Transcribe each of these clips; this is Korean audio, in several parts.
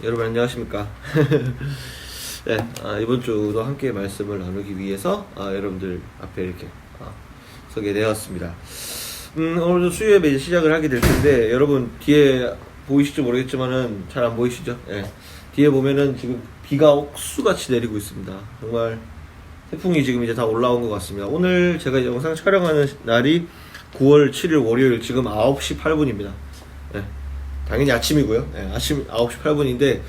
여러분 안녕하십니까? 네, 이번 주도 함께 말씀을 나누기 위해서 여러분들 앞에 이렇게 서게 되었습니다. 오늘도 수요 예배 시작을 하게 될 텐데 여러분 뒤에 보이실지 모르겠지만은 잘 안 보이시죠? 네, 뒤에 보면은 지금 비가 옥수같이 내리고 있습니다. 정말 태풍이 지금 이제 다 올라온 것 같습니다. 오늘 제가 영상 촬영하는 날이 9월 7일 월요일 지금 9시 8분입니다. 네, 당연히 아침이고요. 네, 아침 9시 8분인데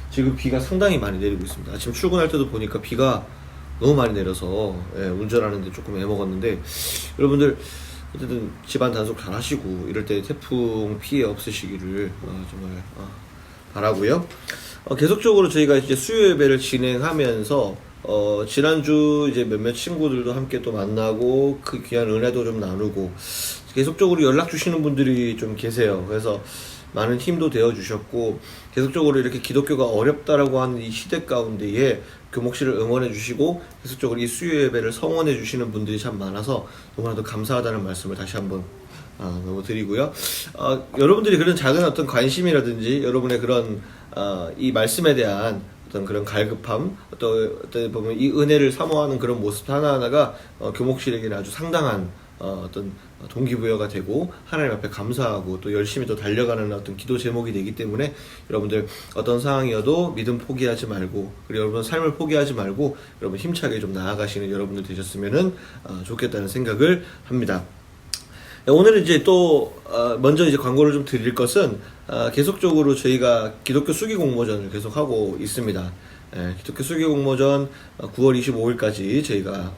지금 비가 상당히 많이 내리고 있습니다. 아침 출근할 때도 보니까 비가 너무 많이 내려서 운전하는데 조금 애먹었는데 여러분들 어쨌든 집안 단속 잘 하시고 이럴 때 태풍 피해 없으시기를 정말 바라고요. 계속적으로 저희가 이제 수요 예배를 진행하면서 지난주 이제 몇몇 친구들도 함께 또 만나고 그 귀한 은혜도 좀 나누고 계속적으로 연락 주시는 분들이 좀 계세요. 그래서 많은 힘도 되어 주셨고 계속적으로 이렇게 기독교가 어렵다라고 하는 이 시대 가운데에 교목실을 응원해 주시고 계속적으로 이 수요 예배를 성원해 주시는 분들이 참 많아서 너무나도 감사하다는 말씀을 다시 한번 너무 드리고요. 여러분들이 그런 작은 어떤 관심이라든지 여러분의 그런 이 말씀에 대한 어떤 그런 갈급함, 어떤 보면 이 은혜를 사모하는 그런 모습 하나하나가 교목실에게는 아주 상당한 어떤 동기부여가 되고 하나님 앞에 감사하고 또 열심히 또 달려가는 어떤 기도 제목이 되기 때문에 여러분들 어떤 상황이어도 믿음 포기하지 말고 그리고 여러분 삶을 포기하지 말고 여러분 힘차게 좀 나아가시는 여러분들 되셨으면은 좋겠다는 생각을 합니다. 오늘은 이제 또 먼저 이제 광고를 좀 드릴 것은 계속적으로 저희가 기독교 수기 공모전을 계속 하고 있습니다. 기독교 수기 공모전 9월 25일까지 저희가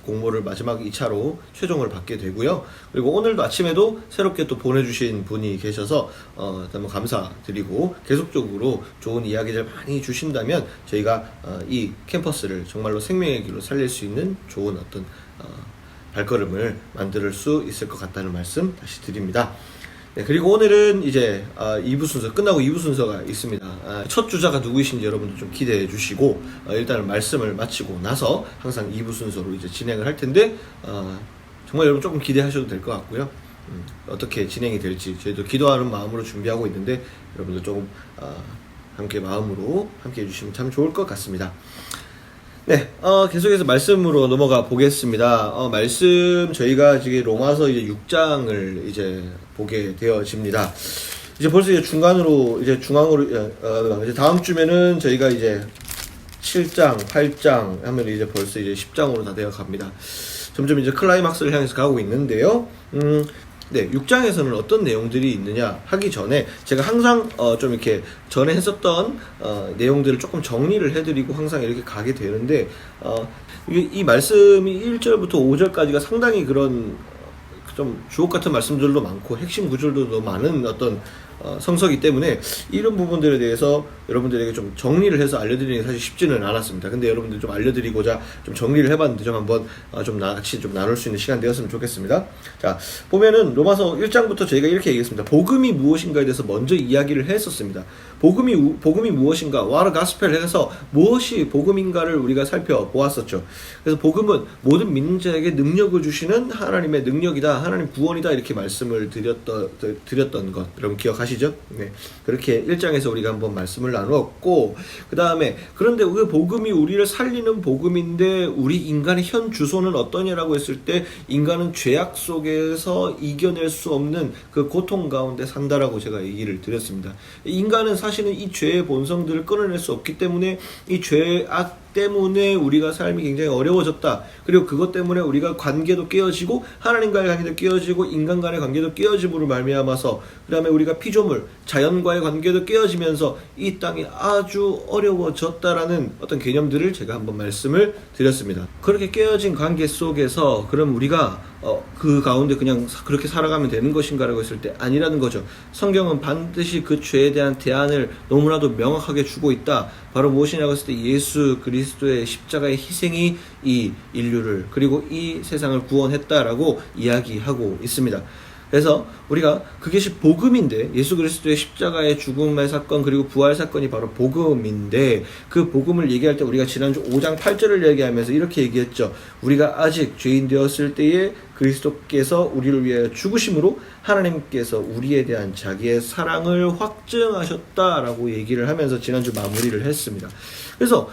공모를 마지막 2차로 최종을 받게 되고요. 그리고 오늘도 아침에도 새롭게 또 보내주신 분이 계셔서 너무 감사드리고 계속적으로 좋은 이야기들 많이 주신다면 저희가 이 캠퍼스를 정말로 생명의 길로 살릴 수 있는 좋은 어떤 발걸음을 만들 수 있을 것 같다는 말씀 다시 드립니다. 네, 그리고 오늘은 이제 2부 순서 끝나고 2부 순서가 있습니다. 첫 주자가 누구이신지 여러분들 좀 기대해 주시고 일단은 말씀을 마치고 나서 항상 2부 순서로 이제 진행을 할 텐데 정말 여러분 조금 기대하셔도 될 것 같고요. 어떻게 진행이 될지 저희도 기도하는 마음으로 준비하고 있는데 여러분들 조금 함께 마음으로 함께 해주시면 참 좋을 것 같습니다. 네, 계속해서 말씀으로 넘어가 보겠습니다. 말씀 저희가 지금 로마서 이제 6장을 이제 보게 되어집니다. 이제 벌써 이제 중앙으로 이제 다음 주면은 저희가 이제 7장, 8장 하면 이제 벌써 이제 10장으로 다 되어 갑니다. 점점 이제 클라이막스를 향해서 가고 있는데요. 네, 6장에서는 어떤 내용들이 있느냐 하기 전에 제가 항상 좀 이렇게 전에 했었던 내용들을 조금 정리를 해드리고 항상 이렇게 가게 되는데 이 말씀이 1절부터 5절까지가 상당히 그런 좀 주옥 같은 말씀들도 많고 핵심 구절도 많은 어떤 성서이기 때문에 이런 부분들에 대해서 여러분들에게 좀 정리를 해서 알려드리는 게 사실 쉽지는 않았습니다. 근데 여러분들 좀 알려드리고자 좀 정리를 해봤는데 좀 한번 좀 같이 좀 나눌 수 있는 시간 되었으면 좋겠습니다. 자, 보면은 로마서 1장부터 저희가 이렇게 얘기했습니다. 복음이 무엇인가에 대해서 먼저 이야기를 했었습니다. 복음이 무엇인가, what a gospel 해서 무엇이 복음인가를 우리가 살펴보았었죠. 그래서 복음은 모든 믿는 자에게 능력을 주시는 하나님의 능력이다, 하나님 구원이다 이렇게 말씀을 드렸던 것 여러분 기억하시죠? 네, 그렇게 1장에서 우리가 한번 말씀을 나누었고 그 다음에 그런데 그 복음이 우리를 살리는 복음인데 우리 인간의 현 주소는 어떠냐라고 했을 때 인간은 죄악 속에서 이겨낼 수 없는 그 고통 가운데 산다라고 제가 얘기를 드렸습니다. 인간은 사실은 이 죄의 본성들을 끊어낼 수 없기 때문에 이 죄악 때문에 우리가 삶이 굉장히 어려워졌다. 그리고 그것 때문에 우리가 관계도 깨어지고 하나님과의 관계도 깨어지고 인간 간의 관계도 깨어짐으로 말미암아서 그 다음에 우리가 피조물, 자연과의 관계도 깨어지면서 이 땅이 아주 어려워졌다라는 어떤 개념들을 제가 한번 말씀을 드렸습니다. 그렇게 깨어진 관계 속에서 그럼 우리가 그 가운데 그냥 그렇게 살아가면 되는 것인가라고 했을 때 아니라는 거죠. 성경은 반드시 그 죄에 대한 대안을 너무나도 명확하게 주고 있다. 바로 무엇이냐고 했을 때 예수 그리스도의 십자가의 희생이 이 인류를 그리고 이 세상을 구원했다라고 이야기하고 있습니다. 그래서 우리가 그것이 복음인데 예수 그리스도의 십자가의 죽음의 사건 그리고 부활 사건이 바로 복음인데 그 복음을 얘기할 때 우리가 지난주 5장 8절을 얘기하면서 이렇게 얘기했죠. 우리가 아직 죄인 되었을 때에 그리스도께서 우리를 위하여 죽으심으로 하나님께서 우리에 대한 자기의 사랑을 확증하셨다라고 얘기를 하면서 지난주 마무리를 했습니다. 그래서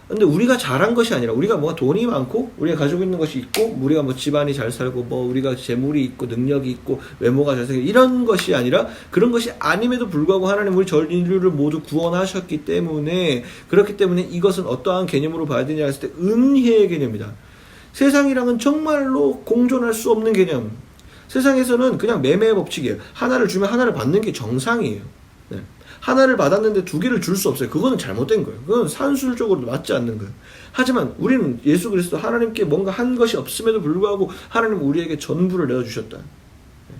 근데 우리가 잘한 것이 아니라 우리가 뭐 돈이 많고 우리가 가지고 있는 것이 있고 우리가 뭐 집안이 잘 살고 뭐 우리가 재물이 있고 능력이 있고 외모가 잘생기고 이런 것이 아니라 그런 것이 아님에도 불구하고 하나님 우리 전 인류를 모두 구원하셨기 때문에 그렇기 때문에 이것은 어떠한 개념으로 봐야 되냐 했을 때 은혜의 개념이다. 세상이랑은 정말로 공존할 수 없는 개념. 세상에서는 그냥 매매의 법칙이에요. 하나를 주면 하나를 받는 게 정상이에요. 네. 하나를 받았는데 두 개를 줄 수 없어요. 그거는 잘못된 거예요. 그건 산술적으로 맞지 않는 거예요. 하지만 우리는 예수 그리스도 하나님께 뭔가 한 것이 없음에도 불구하고 하나님 우리에게 전부를 내어주셨다.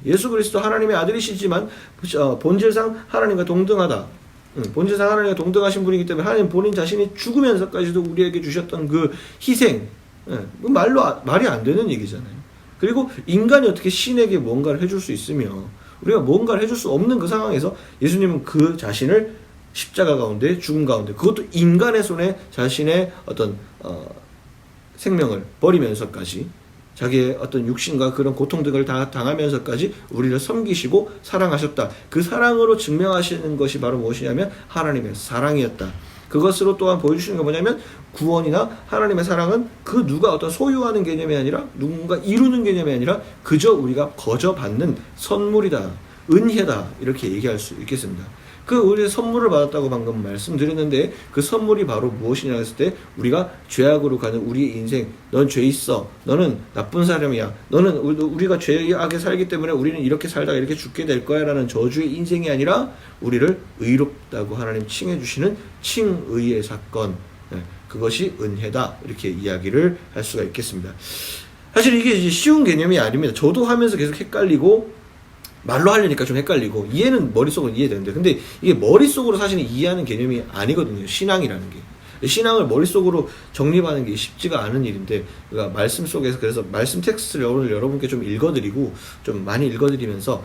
예수 그리스도 하나님의 아들이시지만 본질상 하나님과 동등하다. 본질상 하나님과 동등하신 분이기 때문에 하나님 본인 자신이 죽으면서까지도 우리에게 주셨던 그 희생, 말이 안 되는 얘기잖아요. 그리고 인간이 어떻게 신에게 뭔가를 해줄 수 있으며 우리가 뭔가를 해줄 수 없는 그 상황에서 예수님은 그 자신을 십자가 가운데 죽음 가운데 그것도 인간의 손에 자신의 어떤 생명을 버리면서까지 자기의 어떤 육신과 그런 고통들을 다 당하면서까지 우리를 섬기시고 사랑하셨다. 그 사랑으로 증명하시는 것이 바로 무엇이냐면 하나님의 사랑이었다. 그것으로 또한 보여주시는 게 뭐냐면 구원이나 하나님의 사랑은 그 누가 어떤 소유하는 개념이 아니라 누군가 이루는 개념이 아니라 그저 우리가 거저 받는 선물이다. 은혜다. 이렇게 얘기할 수 있겠습니다. 우리 선물을 받았다고 방금 말씀드렸는데 그 선물이 바로 무엇이냐 했을 때 우리가 죄악으로 가는 우리의 인생, 넌 죄 있어, 너는 나쁜 사람이야, 우리가 죄악에 살기 때문에 우리는 이렇게 살다가 이렇게 죽게 될 거야 라는 저주의 인생이 아니라 우리를 의롭다고 하나님 칭해주시는 칭의의 사건, 그것이 은혜다. 이렇게 이야기를 할 수가 있겠습니다. 사실 이게 이제 쉬운 개념이 아닙니다. 저도 하면서 계속 헷갈리고 말로 하려니까 좀 헷갈리고 이해는 머릿속으로 이해되는데 근데 이게 머릿속으로 사실은 이해하는 개념이 아니거든요. 신앙이라는 게. 신앙을 머릿속으로 정립하는 게 쉽지가 않은 일인데 그러니까 말씀 속에서 그래서 말씀 텍스트를 오늘 여러분께 좀 읽어드리고 좀 많이 읽어드리면서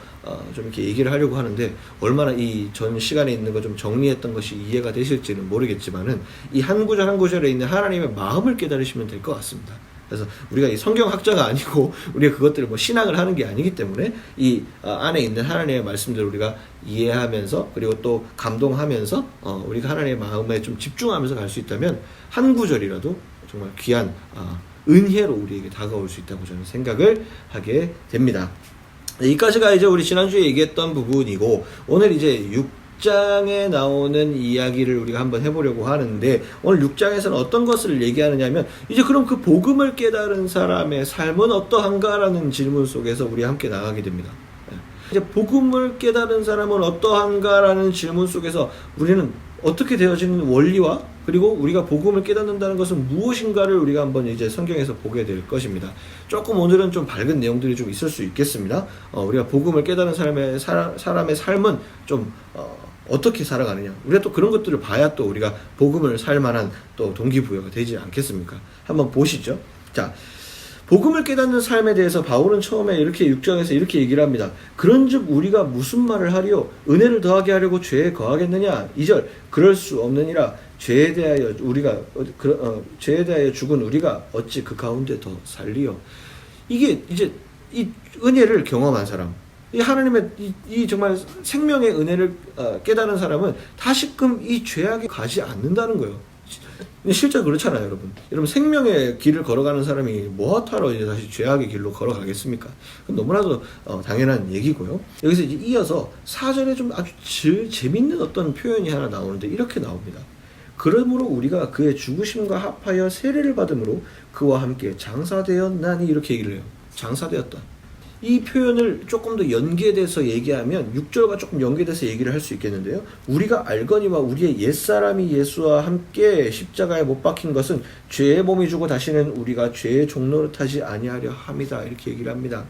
좀 이렇게 얘기를 하려고 하는데 얼마나 이 전 시간에 있는 거 좀 정리했던 것이 이해가 되실지는 모르겠지만은 이 한 구절 한 구절에 있는 하나님의 마음을 깨달으시면 될 것 같습니다. 그래서 우리가 이 성경학자가 아니고 우리가 그것들을 뭐 신학을 하는 게 아니기 때문에 이 안에 있는 하나님의 말씀들을 우리가 이해하면서 그리고 또 감동하면서 우리가 하나님의 마음에 좀 집중하면서 갈 수 있다면 한 구절이라도 정말 귀한 은혜로 우리에게 다가올 수 있다고 저는 생각을 하게 됩니다. 여기까지가 이제 우리 지난주에 얘기했던 부분이고 오늘 이제 6장에 나오는 이야기를 우리가 한번 해보려고 하는데 오늘 6장에서는 어떤 것을 얘기하느냐면 이제 그럼 그 복음을 깨달은 사람의 삶은 어떠한가라는 질문 속에서 우리 함께 나가게 됩니다. 이제 복음을 깨달은 사람은 어떠한가라는 질문 속에서 우리는 어떻게 되어지는 원리와 그리고 우리가 복음을 깨닫는다는 것은 무엇인가를 우리가 한번 이제 성경에서 보게 될 것입니다. 조금 오늘은 좀 밝은 내용들이 좀 있을 수 있겠습니다. 우리가 복음을 깨달은 사람의 삶은 좀 어떻게 살아가느냐. 우리가 또 그런 것들을 봐야 또 우리가 복음을 살 만한 또 동기부여가 되지 않겠습니까? 한번 보시죠. 자, 복음을 깨닫는 삶에 대해서 바울은 처음에 이렇게 6장에서 이렇게 얘기를 합니다. 그런즉 우리가 무슨 말을 하리요? 은혜를 더하게 하려고 죄에 거하겠느냐? 2절 그럴 수 없느니라. 죄에 대하여 죽은 우리가 어찌 그 가운데 더 살리요? 이게 이제 이 은혜를 경험한 사람, 이 하나님의 이 정말 생명의 은혜를 깨달은 사람은 다시금 이 죄악에 가지 않는다는 거예요. 실제 그렇잖아요, 여러분. 여러분 생명의 길을 걸어가는 사람이 뭐하러 이제 다시 죄악의 길로 걸어가겠습니까? 그건 너무나도 당연한 얘기고요. 여기서 이제 이어서 4절에 좀 아주 재밌는 어떤 표현이 하나 나오는데 이렇게 나옵니다. 그러므로 우리가 그의 죽으심과 합하여 세례를 받음으로 그와 함께 장사되었나니 이렇게 얘기를 해요. 장사되었다. 이 표현을 조금 더 연계돼서 얘기하면 6절과 조금 연계돼서 얘기를 할 수 있겠는데요. 우리가 알거니와 우리의 옛사람이 예수와 함께 십자가에 못 박힌 것은 죄의 몸이 주고 다시는 우리가 죄의 종노릇하지 아니하려 함이다. 이렇게 얘기를 합니다.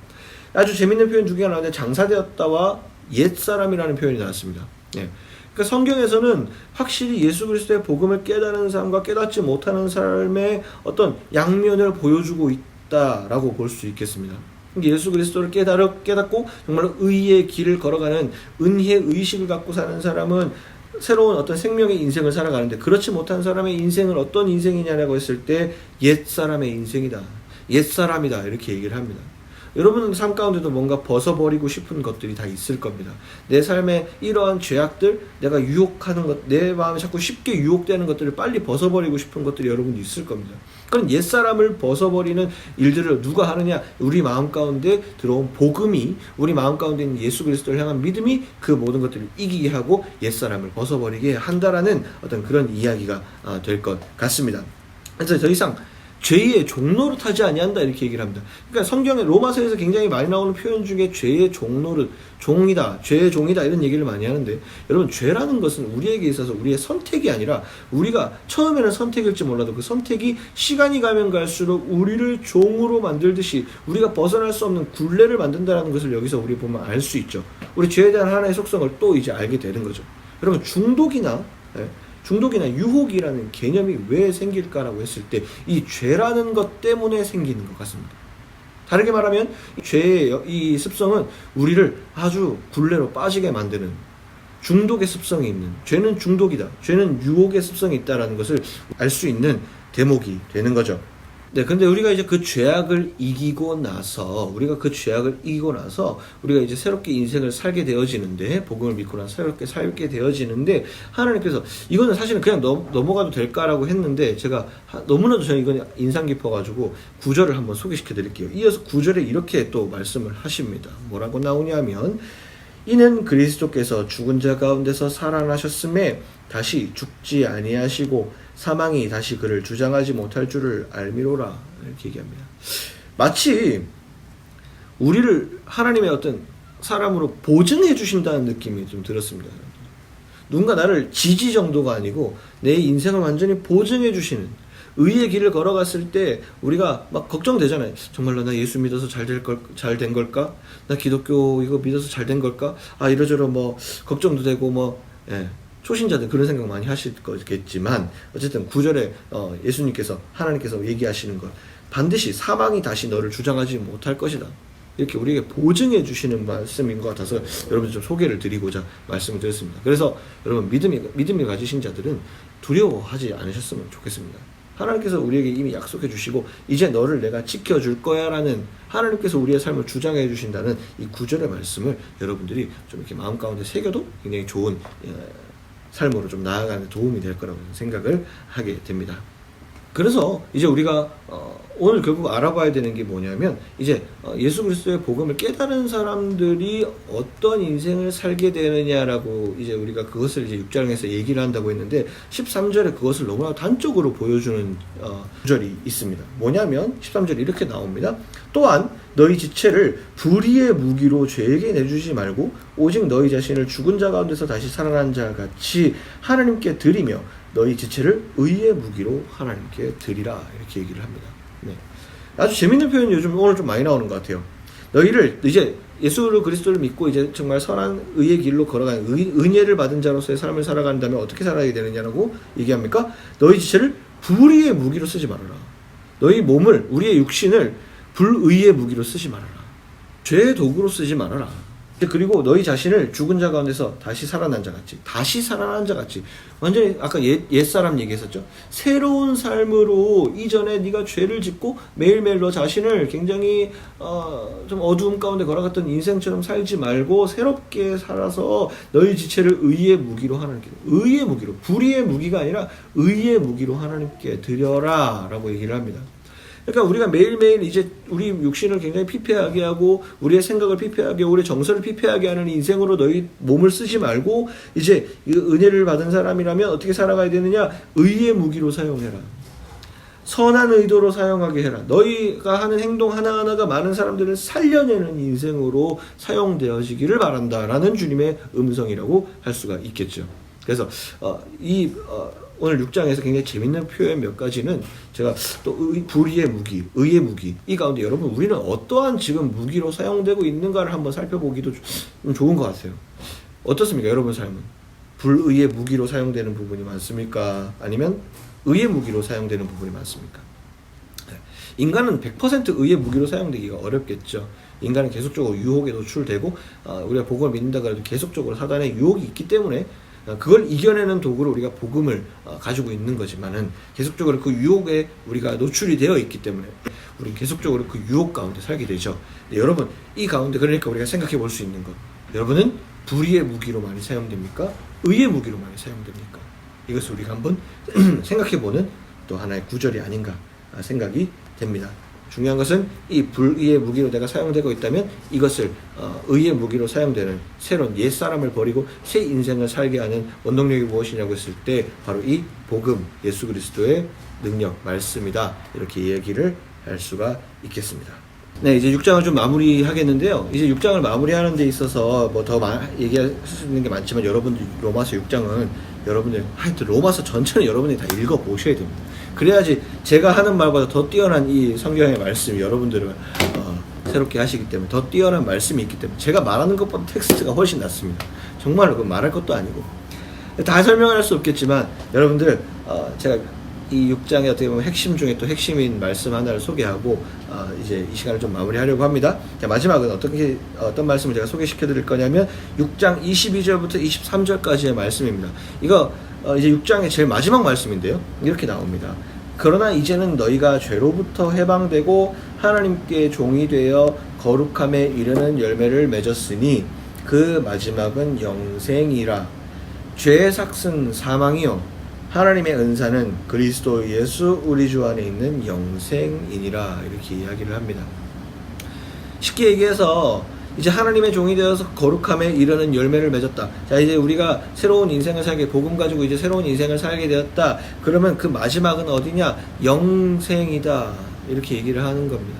아주 재밌는 표현 두 개가 나오는데 장사되었다와 옛사람이라는 표현이 나왔습니다. 네. 그러니까 성경에서는 확실히 예수 그리스도의 복음을 깨닫는 사람과 깨닫지 못하는 삶의 어떤 양면을 보여주고 있다라고 볼 수 있겠습니다. 예수 그리스도를 깨닫고 정말 의의 길을 걸어가는 은혜 의식을 갖고 사는 사람은 새로운 어떤 생명의 인생을 살아가는데 그렇지 못한 사람의 인생은 어떤 인생이냐라고 했을 때 옛사람의 인생이다. 옛사람이다 이렇게 얘기를 합니다. 여러분 삶 가운데도 뭔가 벗어버리고 싶은 것들이 다 있을 겁니다. 내 삶에 이러한 죄악들, 내가 유혹하는 것, 내 마음에 자꾸 쉽게 유혹되는 것들을 빨리 벗어버리고 싶은 것들이 여러분도 있을 겁니다. 그런 옛사람을 벗어버리는 일들을 누가 하느냐? 우리 마음 가운데 들어온 복음이, 우리 마음 가운데 있는 예수 그리스도를 향한 믿음이 그 모든 것들을 이기게 하고 옛사람을 벗어버리게 한다라는 어떤 그런 이야기가 될 것 같습니다. 그래서 더 이상 죄의 종노릇 하지 아니한다 이렇게 얘기를 합니다. 그러니까 성경에 로마서에서 굉장히 많이 나오는 표현 중에 죄의 종노릇, 종이다, 죄의 종이다 이런 얘기를 많이 하는데, 여러분 죄라는 것은 우리에게 있어서 우리의 선택이 아니라, 우리가 처음에는 선택일지 몰라도 그 선택이 시간이 가면 갈수록 우리를 종으로 만들듯이 우리가 벗어날 수 없는 굴레를 만든다는 것을 여기서 우리 보면 알 수 있죠. 우리 죄에 대한 하나의 속성을 또 이제 알게 되는 거죠. 여러분 중독이나 유혹이라는 개념이 왜 생길까라고 했을 때 이 죄라는 것 때문에 생기는 것 같습니다. 다르게 말하면 죄의 이 습성은 우리를 아주 굴레로 빠지게 만드는 중독의 습성이 있는, 죄는 중독이다, 죄는 유혹의 습성이 있다는 것을 알 수 있는 대목이 되는 거죠. 네, 근데 우리가 이제 그 죄악을 이기고 나서, 우리가 이제 새롭게 인생을 살게 되어지는데, 복음을 믿고 나서 새롭게 살게 되어지는데, 하나님께서, 이거는 사실은 그냥 넘어가도 될까라고 했는데, 제가 너무나도 저는 이건 인상 깊어가지고, 구절을 한번 소개시켜 드릴게요. 이어서 구절에 이렇게 또 말씀을 하십니다. 뭐라고 나오냐면, 이는 그리스도께서 죽은 자 가운데서 살아나셨음에 다시 죽지 아니하시고 사망이 다시 그를 주장하지 못할 줄을 알미로라 이렇게 얘기합니다. 마치 우리를 하나님의 어떤 사람으로 보증해 주신다는 느낌이 좀 들었습니다. 누군가 나를 지지 정도가 아니고 내 인생을 완전히 보증해 주시는, 의의 길을 걸어갔을 때 우리가 막 걱정되잖아요. 정말로 나 예수 믿어서 잘 된 걸까? 나 기독교 이거 믿어서 잘 된 걸까? 이러저러 뭐 걱정도 되고 초신자들 그런 생각 많이 하실 거겠지만, 어쨌든 9절에 예수님께서, 하나님께서 얘기하시는 것, 반드시 사망이 다시 너를 주장하지 못할 것이다, 이렇게 우리에게 보증해 주시는 말씀인 것 같아서 여러분 좀 소개를 드리고자 말씀을 드렸습니다. 그래서 여러분 믿음을 가지신 자들은 두려워하지 않으셨으면 좋겠습니다. 하나님께서 우리에게 이미 약속해 주시고 이제 너를 내가 지켜줄 거야 라는, 하나님께서 우리의 삶을 주장해 주신다는 이 9절의 말씀을 여러분들이 좀 이렇게 마음 가운데 새겨도 굉장히 좋은 삶으로 좀 나아가는 데 도움이 될 거라고 생각을 하게 됩니다. 그래서 이제 우리가 오늘 결국 알아봐야 되는 게 뭐냐면, 이제 예수 그리스도의 복음을 깨달은 사람들이 어떤 인생을 살게 되느냐라고, 이제 우리가 그것을 이제 6장에서 얘기를 한다고 했는데 13절에 그것을 너무나 단적으로 보여주는 구절이 있습니다. 뭐냐면 13절에 이렇게 나옵니다. 또한 너희 지체를 불의의 무기로 죄에게 내주지 말고 오직 너희 자신을 죽은 자 가운데서 다시 살아난 자 같이 하나님께 드리며 너희 지체를 의의 무기로 하나님께 드리라 이렇게 얘기를 합니다. 네. 아주 재밌는 표현이 요즘 오늘 좀 많이 나오는 것 같아요. 너희를 이제 예수 그리스도를 믿고 이제 정말 선한 의의 길로 걸어가는 은혜를 받은 자로서의 삶을 살아간다면 어떻게 살아야 되느냐라고 얘기합니까? 너희 지체를 불의의 무기로 쓰지 말아라. 너희 몸을, 우리의 육신을 불의의 무기로 쓰지 말아라. 죄의 도구로 쓰지 말아라. 그리고 너희 자신을 죽은 자 가운데서 다시 살아난 자 같이 완전히 아까 옛사람 얘기했었죠. 새로운 삶으로, 이전에 네가 죄를 짓고 매일매일 너 자신을 굉장히 좀 어두움 가운데 걸어갔던 인생처럼 살지 말고 새롭게 살아서 너희 지체를 의의 무기로 하나님께, 의의 무기로, 불의의 무기가 아니라 의의 무기로 하나님께 드려라 라고 얘기를 합니다. 그러니까 우리가 매일매일 이제 우리 육신을 굉장히 피폐하게 하고 우리의 생각을 피폐하게 하고 우리의 정서를 피폐하게 하는 인생으로 너희 몸을 쓰지 말고, 이제 은혜를 받은 사람이라면 어떻게 살아가야 되느냐? 의의 무기로 사용해라. 선한 의도로 사용하게 해라. 너희가 하는 행동 하나하나가 많은 사람들을 살려내는 인생으로 사용되어지기를 바란다라는 주님의 음성이라고 할 수가 있겠죠. 그래서 오늘 6장에서 굉장히 재밌는 표현 몇 가지는 제가 또 불의의 무기, 의의 무기, 이 가운데 여러분 우리는 어떠한 지금 무기로 사용되고 있는가를 한번 살펴보기도 좀 좋은 것 같아요. 어떻습니까? 여러분 삶은 불의의 무기로 사용되는 부분이 많습니까? 아니면 의의 무기로 사용되는 부분이 많습니까? 인간은 100% 의의 무기로 사용되기가 어렵겠죠. 인간은 계속적으로 유혹에 노출되고 우리가 복음을 믿는다 그래도 계속적으로 사단의 유혹이 있기 때문에 그걸 이겨내는 도구로 우리가 복음을 가지고 있는 거지만은 계속적으로 그 유혹에 우리가 노출이 되어 있기 때문에 우리는 계속적으로 그 유혹 가운데 살게 되죠. 여러분, 이 가운데 그러니까 우리가 생각해 볼 수 있는 것, 여러분은 불의의 무기로 많이 사용됩니까? 의의 무기로 많이 사용됩니까? 이것을 우리가 한번 생각해 보는 또 하나의 구절이 아닌가 생각이 됩니다. 중요한 것은 이 불의의 무기로 내가 사용되고 있다면 이것을 의의 무기로 사용되는 새로운 옛사람을 버리고 새 인생을 살게 하는 원동력이 무엇이냐고 했을 때 바로 이 복음, 예수 그리스도의 능력, 말씀이다, 이렇게 얘기를 할 수가 있겠습니다. 네, 이제 6장을 좀 마무리하겠는데요. 이제 6장을 마무리하는 데 있어서 뭐 더 얘기할 수 있는 게 많지만 여러분들 로마서 6장은 여러분들 하여튼 로마서 전체는 여러분들이 다 읽어보셔야 됩니다. 그래야지 제가 하는 말보다 더 뛰어난 이 성경의 말씀이 여러분들은 새롭게 하시기 때문에 더 뛰어난 말씀이 있기 때문에 제가 말하는 것보다 텍스트가 훨씬 낫습니다. 정말로 그 말할 것도 아니고 다 설명할 수 없겠지만 여러분들 제가 이 6장의 어떻게 보면 핵심 중에 또 핵심인 말씀 하나를 소개하고 이제 이 시간을 좀 마무리하려고 합니다. 자, 마지막은 어떤 말씀을 제가 소개시켜 드릴 거냐면 6장 22절부터 23절까지의 말씀입니다. 이거 이제 6장의 제일 마지막 말씀인데요. 이렇게 나옵니다. 그러나 이제는 너희가 죄로부터 해방되고 하나님께 종이 되어 거룩함에 이르는 열매를 맺었으니 그 마지막은 영생이라. 죄의 삭은 사망이요 하나님의 은사는 그리스도 예수 우리 주 안에 있는 영생이니라. 이렇게 이야기를 합니다. 쉽게 얘기해서 이제 하나님의 종이 되어서 거룩함에 이르는 열매를 맺었다. 자, 이제 우리가 새로운 인생을 살게, 복음 가지고 이제 새로운 인생을 살게 되었다. 그러면 그 마지막은 어디냐? 영생이다. 이렇게 얘기를 하는 겁니다.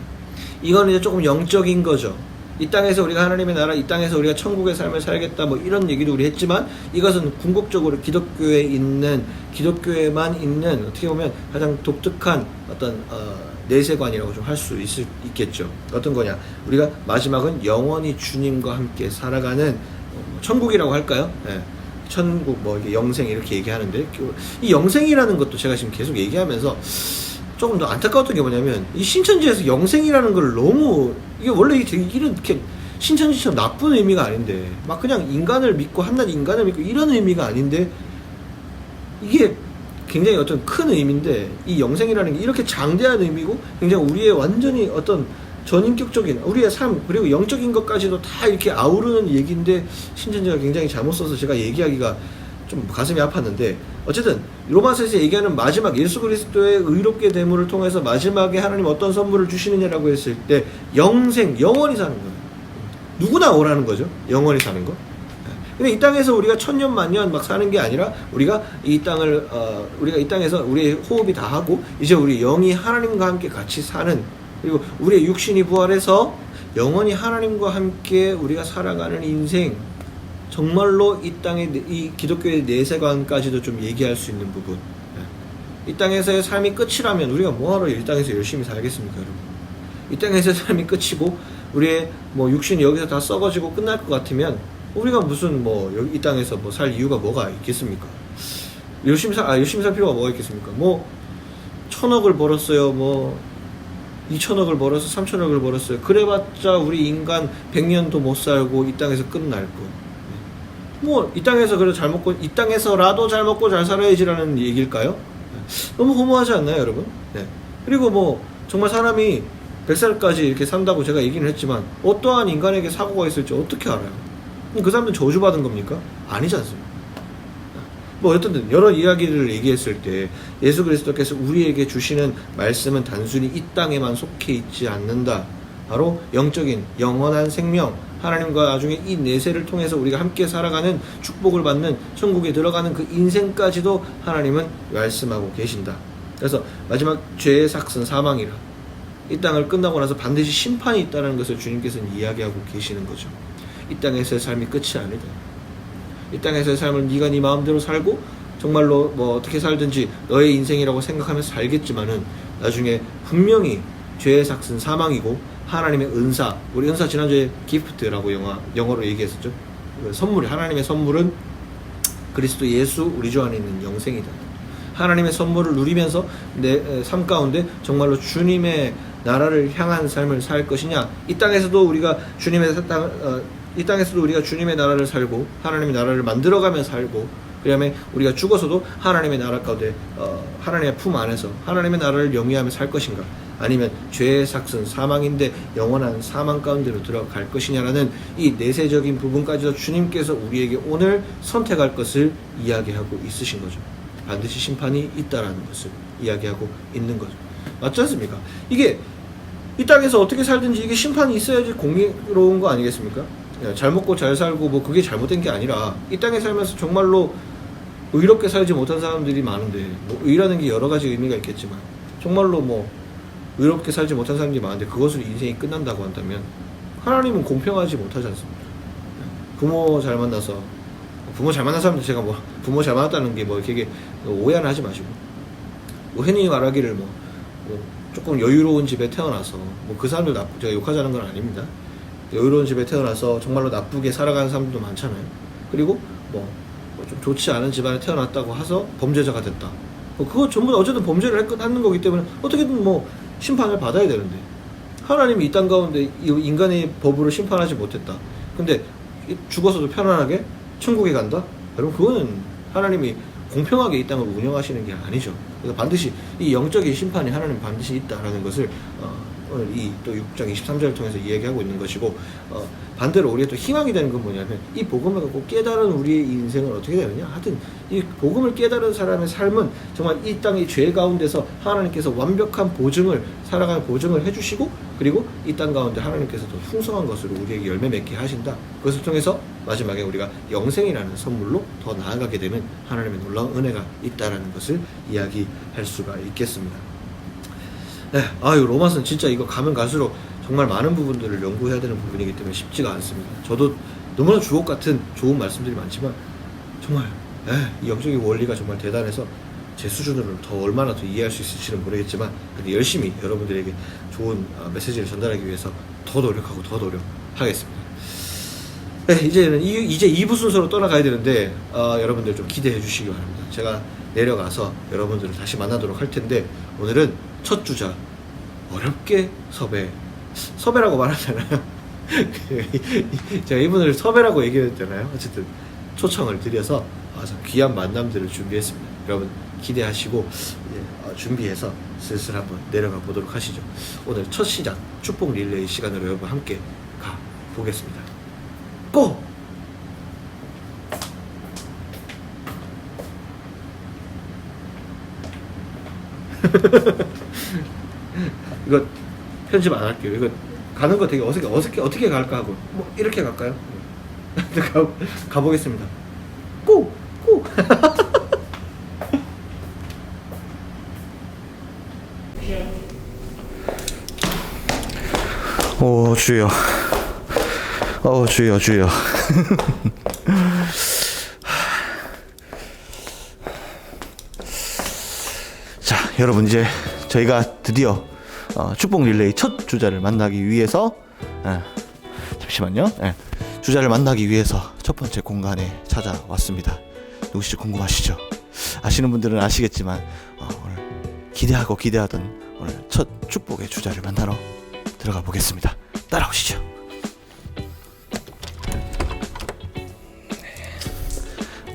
이건 이제 조금 영적인 거죠. 이 땅에서 우리가 하나님의 나라, 이 땅에서 우리가 천국의 삶을 살겠다, 뭐 이런 얘기도 우리 했지만, 이것은 궁극적으로 기독교에만 있는 어떻게 보면 가장 독특한 어떤 내세관이라고 좀 할 수 있겠죠. 어떤 거냐? 우리가 마지막은 영원히 주님과 함께 살아가는 천국이라고 할까요? 네. 천국, 뭐 이게 영생 이렇게 얘기하는데, 이 영생이라는 것도 제가 지금 계속 얘기하면서 조금 더 안타까웠던 게 뭐냐면, 이 신천지에서 영생이라는 걸 너무, 이게 원래 이렇게 신천지처럼 나쁜 의미가 아닌데, 막 그냥 인간을 믿고 한낱 인간을 믿고 이런 의미가 아닌데, 이게 굉장히 어떤 큰 의미인데, 이 영생이라는 게 이렇게 장대한 의미고 굉장히 우리의 완전히 어떤 전인격적인 우리의 삶, 그리고 영적인 것까지도 다 이렇게 아우르는 얘기인데, 신천지가 굉장히 잘못 써서 제가 얘기하기가 좀 가슴이 아팠는데, 어쨌든 로마서에서 얘기하는 마지막 예수 그리스도의 의롭게 됨을 통해서 마지막에 하나님 어떤 선물을 주시느냐라고 했을 때 영생, 영원히 사는 거예요. 누구나 오라는 거죠. 영원히 사는 거. 근데 이 땅에서 우리가 천년 만년 막 사는 게 아니라 우리가 이 땅을 우리가 이 땅에서 우리의 호흡이 다 하고 이제 우리 영이 하나님과 함께 같이 사는, 그리고 우리의 육신이 부활해서 영원히 하나님과 함께 우리가 살아가는 인생, 정말로 이 땅의 이 기독교의 내세관까지도 좀 얘기할 수 있는 부분. 이 땅에서의 삶이 끝이라면 우리가 뭐하러 이 땅에서 열심히 살겠습니까, 여러분? 이 땅에서의 삶이 끝이고 우리의 뭐 육신이 여기서 다 썩어지고 끝날 것 같으면 우리가 무슨 뭐 이 땅에서 뭐 살 이유가 뭐가 있겠습니까? 열심히 살 필요가 뭐가 있겠습니까? 뭐 1,000억을 벌었어요, 뭐 2,000억을 벌어서 3,000억을 벌었어요. 그래봤자 우리 인간 100년도 못 살고 이 땅에서 끝날 거. 뭐 이 땅에서 그래도 잘 먹고, 이 땅에서라도 잘 먹고 잘 살아야지라는 얘기일까요? 너무 허무하지 않나요, 여러분? 네. 그리고 뭐 정말 사람이 100살까지 이렇게 산다고 제가 얘기는 했지만 어떠한 인간에게 사고가 있을지 어떻게 알아요? 그 사람들은 저주받은 겁니까? 아니지 않습니까? 뭐 어쨌든 여러 이야기를 얘기했을 때 예수 그리스도께서 우리에게 주시는 말씀은 단순히 이 땅에만 속해 있지 않는다. 바로 영적인 영원한 생명, 하나님과 나중에 이 내세를 통해서 우리가 함께 살아가는 축복을 받는 천국에 들어가는 그 인생까지도 하나님은 말씀하고 계신다. 그래서 마지막 죄의 삭은 사망이라. 이 땅을 끝나고 나서 반드시 심판이 있다는 것을 주님께서는 이야기하고 계시는 거죠. 이 땅에서의 삶이 끝이 아니다. 이 땅에서의 삶을 네가 네 마음대로 살고 정말로 뭐 어떻게 살든지 너의 인생이라고 생각하면서 살겠지만은 나중에 분명히 죄의 삭은 사망이고 하나님의 은사, 우리 은사 지난주에 기프트라고 영어로 얘기했었죠. 선물, 하나님의 선물은 그리스도 예수 우리 주 안에 있는 영생이다. 하나님의 선물을 누리면서 내 삶 가운데 정말로 주님의 나라를 향한 삶을 살 것이냐, 이 땅에서도 우리가 주님의 이 땅에서도 우리가 주님의 나라를 살고 하나님의 나라를 만들어가며 살고, 그 다음에 우리가 죽어서도 하나님의 나라 가운데 하나님의 품 안에서 하나님의 나라를 영위하며 살 것인가, 아니면 죄의 삭슨 사망인데 영원한 사망 가운데로 들어갈 것이냐라는 이 내세적인 부분까지도 주님께서 우리에게 오늘 선택할 것을 이야기하고 있으신 거죠. 반드시 심판이 있다라는 것을 이야기하고 있는 거죠. 맞지 않습니까? 이게 이 땅에서 어떻게 살든지 이게 심판이 있어야지 공의로운 거 아니겠습니까? 잘 먹고 잘 살고 뭐 그게 잘못된 게 아니라, 이 땅에 살면서 정말로 의롭게 살지 못한 사람들이 많은데, 뭐 의라는 게 여러 가지 의미가 있겠지만 정말로 뭐 의롭게 살지 못한 사람들이 많은데 그것으로 인생이 끝난다고 한다면 하나님은 공평하지 못하지 않습니까? 부모 잘 만나서, 부모 잘 만난 사람들, 제가 뭐 부모 잘 만났다는 게 뭐 이렇게 오해는 하지 마시고, 뭐 흔히 말하기를 뭐 조금 여유로운 집에 태어나서, 뭐 그 사람들 제가 욕하자는 건 아닙니다. 여유로운 집에 태어나서 정말로 나쁘게 살아가는 사람들도 많잖아요. 그리고 뭐 좀 좋지 않은 집안에 태어났다고 해서 범죄자가 됐다. 그거 전부 어쨌든 범죄를 하는 거기 때문에 어떻게든 뭐 심판을 받아야 되는데, 하나님이 이 땅 가운데 인간의 법으로 심판하지 못했다. 근데 죽어서도 편안하게 천국에 간다? 여러분, 그거는 하나님이 공평하게 이 땅을 운영하시는 게 아니죠. 그래서 반드시 이 영적인 심판이 하나님 반드시 있다라는 것을 오늘 이 또 6장 23절을 통해서 이야기하고 있는 것이고, 반대로 우리가 또 희망이 되는 건 뭐냐면, 이 복음을 갖고 깨달은 우리의 인생은 어떻게 되느냐. 하여튼 이 복음을 깨달은 사람의 삶은 정말 이 땅의 죄 가운데서 하나님께서 완벽한 보증을, 살아가는 보증을 해주시고, 그리고 이 땅 가운데 하나님께서 더 풍성한 것으로 우리에게 열매 맺게 하신다. 그것을 통해서 마지막에 우리가 영생이라는 선물로 더 나아가게 되는 하나님의 놀라운 은혜가 있다라는 것을 이야기할 수가 있겠습니다. 네, 로마서는 진짜 이거 가면 갈수록 정말 많은 부분들을 연구해야 되는 부분이기 때문에 쉽지가 않습니다. 저도 너무나 주옥 같은 좋은 말씀들이 많지만 정말 이 영적인 원리가 정말 대단해서 제 수준으로 더 얼마나 더 이해할 수 있을지는 모르겠지만, 근데 열심히 여러분들에게 좋은 메시지를 전달하기 위해서 더 노력하고 더 노력하겠습니다. 네, 이제 2부 순서로 떠나가야 되는데 여러분들 좀 기대해 주시기 바랍니다. 제가 내려가서 여러분들을 다시 만나도록 할 텐데, 오늘은 첫 주자 어렵게 섭외라고 말하잖아요. 제가 이분을 섭외라고 얘기했잖아요. 어쨌든 초청을 드려서 아주 귀한 만남들을 준비했습니다. 여러분 기대하시고 준비해서 슬슬 한번 내려가 보도록 하시죠. 오늘 첫 시작 축복 릴레이 시간으로 여러분 함께 가 보겠습니다. 고! 이거 편집 안 할게요. 이거 가는 거 되게 어색해 어떻게 갈까 하고, 뭐 이렇게 갈까요? 가보겠습니다. 고! 오 주여, 주여. 자, 여러분 이제 저희가 드디어 축복 릴레이 첫 주자를 만나기 위해서 잠시만요. 주자를 만나기 위해서 첫 번째 공간에 찾아왔습니다. 누구시지 궁금하시죠? 아시는 분들은 아시겠지만 오늘 기대하고 기대하던 오늘 첫 축복의 주자를 만나러 들어가 보겠습니다. 따라오시죠.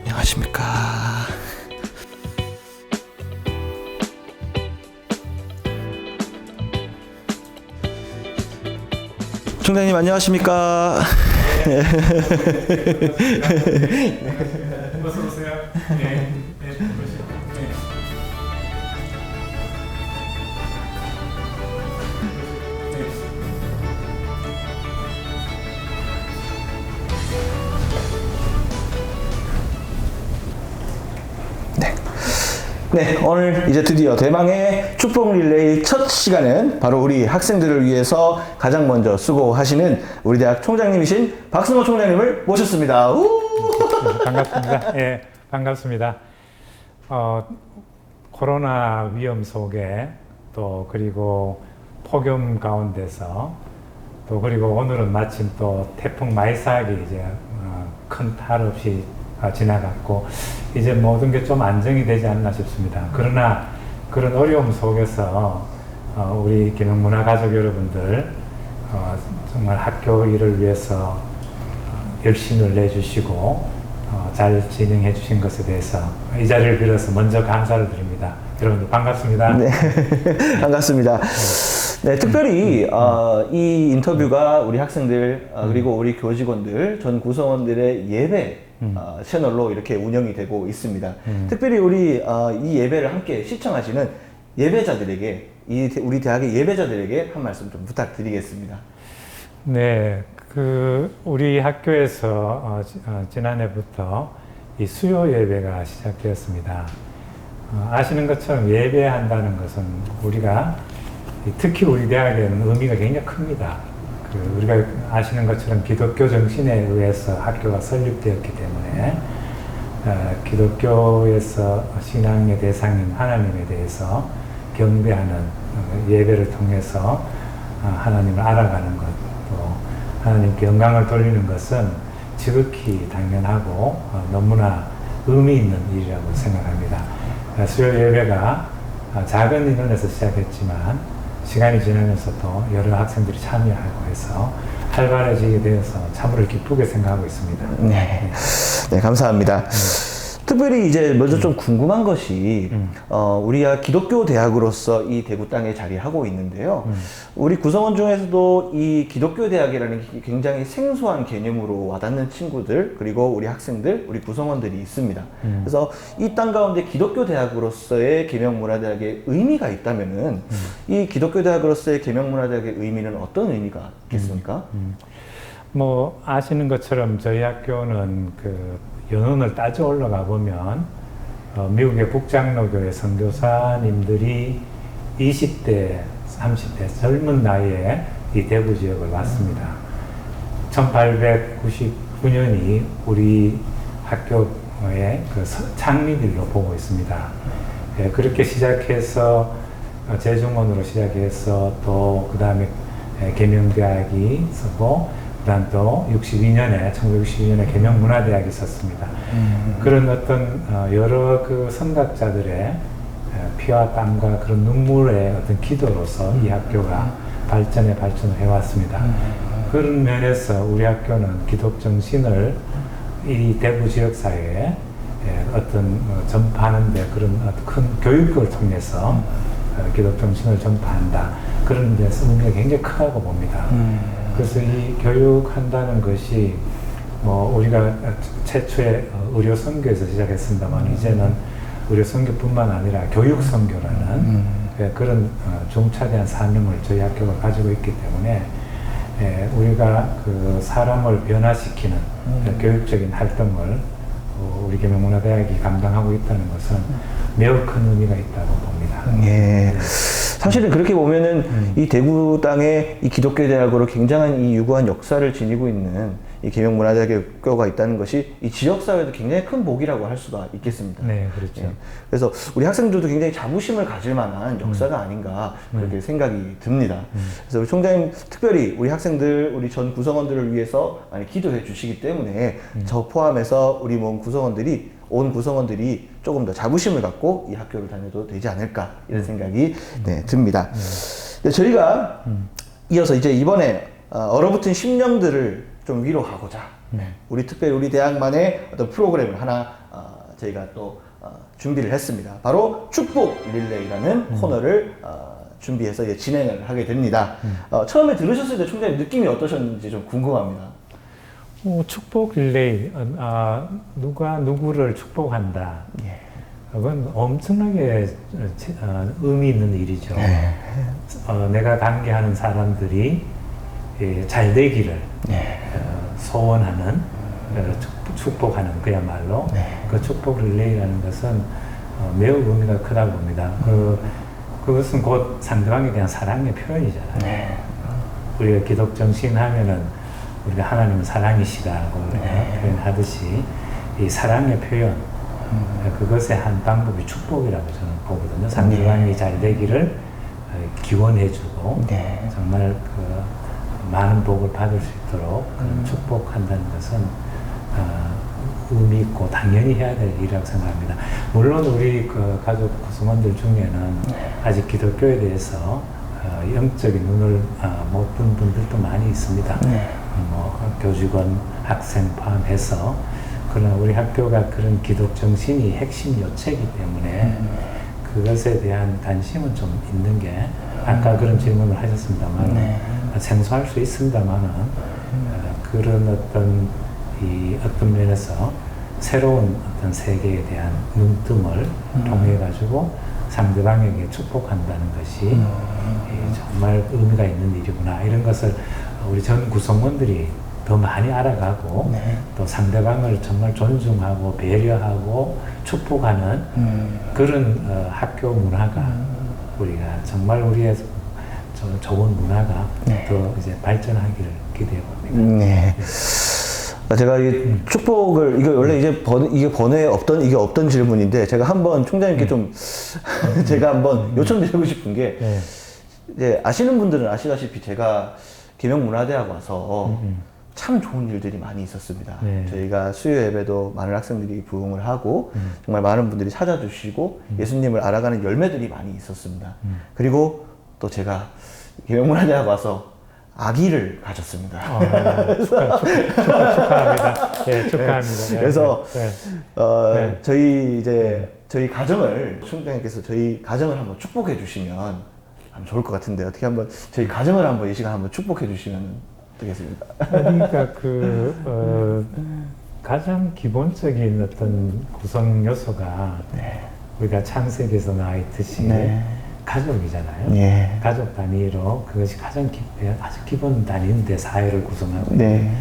안녕하십니까. 총장님 안녕하십니까. 어서 오세요. 네. 네, 오늘 이제 드디어 대망의 축복 릴레이 첫 시간은 바로 우리 학생들을 위해서 가장 먼저 수고하시는 우리 대학 총장님이신 박승호 총장님을 모셨습니다. 반갑습니다. 예, 반갑습니다. 코로나 위험 속에 또 그리고 폭염 가운데서 또 그리고 오늘은 마침 또 태풍 마이삭이 이제 큰 탈 없이 지나갔고 이제 모든 게 좀 안정이 되지 않나 싶습니다. 그러나 그런 어려움 속에서 우리 기능문화 가족 여러분들 정말 학교 일을 위해서 열심을 내주시고 잘 진행해 주신 것에 대해서 이 자리를 빌어서 먼저 감사를 드립니다. 여러분들 반갑습니다. 네, 반갑습니다. 네, 특별히 이 인터뷰가 우리 학생들 그리고 우리 교직원들 전 구성원들의 예배 채널로 이렇게 운영이 되고 있습니다. 특별히 우리 이 예배를 함께 시청하시는 예배자들에게 우리 대학의 예배자들에게 한 말씀 좀 부탁드리겠습니다. 네, 우리 학교에서 지난해부터 이 수요 예배가 시작되었습니다. 아시는 것처럼 예배한다는 것은 우리가 특히 우리 대학에는 의미가 굉장히 큽니다. 우리가 아시는 것처럼 기독교 정신에 의해서 학교가 설립되었기 때문에 기독교에서 신앙의 대상인 하나님에 대해서 경배하는 예배를 통해서 하나님을 알아가는 것, 또 하나님께 영광을 돌리는 것은 지극히 당연하고 너무나 의미 있는 일이라고 생각합니다. 수요 예배가 작은 인원에서 시작했지만 시간이 지나면서도 여러 학생들이 참여하고 해서 활발해지게 되어서 참으로 기쁘게 생각하고 있습니다. 네, 네, 감사합니다. 특별히 이제 먼저 좀 궁금한 것이 우리가 기독교 대학으로서 이 대구 땅에 자리하고 있는데요. 우리 구성원 중에서도 이 기독교 대학이라는 굉장히 생소한 개념으로 와닿는 친구들 그리고 우리 학생들, 우리 구성원들이 있습니다. 그래서 이 땅 가운데 기독교 대학으로서의 계명문화대학의 의미가 있다면은 이 기독교 대학으로서의 계명문화대학의 의미는 어떤 의미가 있겠습니까? 뭐 아시는 것처럼 저희 학교는 연원을 따져 올라가 보면 미국의 북장로교회 선교사님들이 20대, 30대 젊은 나이에 이 대구 지역을 왔습니다. 1899년이 우리 학교의 창립일로 보고 있습니다. 예, 그렇게 시작해서 재중원으로 시작해서 또 그 다음에 계명대학이 있었고 그다음 또 1962년에 계명문화대학이 있었습니다. 그런 어떤 여러 선각자들의 피와 땀과 그런 눈물의 어떤 기도로서 이 학교가 발전을 해왔습니다. 그런 면에서 우리 학교는 기독 정신을 이 대구 지역사회에 어떤 전파하는데 그런 큰 교육을 통해서 기독 정신을 전파한다. 그런 데서 의미가 굉장히 크다고 봅니다. 그래서 이 교육한다는 것이 우리가 최초의 의료 선교에서 시작했습니다만 이제는 의료 선교뿐만 아니라 교육 선교라는 그런 중차대한 사명을 저희 학교가 가지고 있기 때문에 우리가 사람을 변화시키는 교육적인 활동을 우리 계명문화대학이 감당하고 있다는 것은 매우 큰 의미가 있다고 봅니다. 예. 사실은 그렇게 보면은 이 대구 땅에 이 기독교 대학으로 굉장한 이 유구한 역사를 지니고 있는 이 계명문화대학교가 있다는 것이 이 지역사회도 굉장히 큰 복이라고 할 수가 있겠습니다. 네, 그렇죠. 예. 그래서 우리 학생들도 굉장히 자부심을 가질 만한 역사가 아닌가 그렇게 생각이 듭니다. 그래서 우리 총장님 특별히 우리 학생들, 우리 전 구성원들을 위해서 많이 기도해 주시기 때문에 저 포함해서 우리 온 구성원들이 조금 더 자부심을 갖고 이 학교를 다녀도 되지 않을까 이런 생각이 듭니다. 저희가 이어서 이제 이번에 얼어붙은 심령들을 좀 위로하고자 특별히 우리 대학만의 어떤 프로그램을 하나 저희가 또 준비를 했습니다. 바로 축복 릴레이라는 코너를 준비해서 이제 진행을 하게 됩니다. 처음에 들으셨을 때 총장님 느낌이 어떠셨는지 좀 궁금합니다. 축복 릴레이, 누가 누구를 축복한다. 예. 그건 엄청나게 의미 있는 일이죠. 내가 관계하는 사람들이 잘 되기를 소원하는, 축복하는 그야말로 그 축복 릴레이라는 것은 매우 의미가 크다고 봅니다. 그것은 곧 상대방에 대한 사랑의 표현이잖아요. 우리가 기독 정신 하면은 우리가 하나님은 사랑이시라고 표현하듯이 이 사랑의 표현, 그것의 한 방법이 축복이라고 저는 보거든요. 상대방이 잘 되기를 기원해주고 정말 많은 복을 받을 수 있도록 축복한다는 것은 의미 있고 당연히 해야 될 일이라고 생각합니다. 물론 우리 가족 구성원들 중에는 아직 기독교에 대해서 영적인 눈을 못 뜬 분들도 많이 있습니다. 뭐 교직원, 학생 포함해서 그러나 우리 학교가 그런 기독 정신이 핵심 요체이기 때문에 그것에 대한 관심은 좀 있는 게 아까 그런 질문을 하셨습니다만 생소할 수 있습니다만은 그런 어떤 면에서 새로운 어떤 세계에 대한 눈뜸을 통해 가지고 상대방에게 축복한다는 것이 정말 의미가 있는 일이구나 이런 것을 우리 전 구성원들이 더 많이 알아가고 또 상대방을 정말 존중하고 배려하고 축복하는 그런 학교 문화가 우리가 정말 우리의 좋은 문화가 더 이제 발전하기를 기대해 봅니다. 네. 제가 이 축복을 이게 원래 이제 이게 번외에 없던 이게 없던 질문인데 제가 한번 총장님께 좀 제가 한번 요청드리고 싶은 게 이제 아시는 분들은 아시다시피 제가 계명문화대학 와서 참 좋은 일들이 많이 있었습니다. 저희가 수요 예배도 많은 학생들이 부흥을 하고 정말 많은 분들이 찾아주시고 예수님을 알아가는 열매들이 많이 있었습니다. 그리고 또 제가 계명문화대학 와서 아기를 가졌습니다. 축하합니다. 네, 축하합니다. 그래서 저희 가정을 총장님께서 저희 가정을 한번 축복해 주시면 하면 좋을 것 같은데 어떻게 한번 저희 가정을 한번 이 시간 한번 축복해 주시면 되겠습니다. 그러니까 가장 기본적인 어떤 구성 요소가 우리가 창세기에서 나와 있듯이 가족이잖아요. 가족 단위로 그것이 가장 아주 기본 단위인데 사회를 구성하고 있는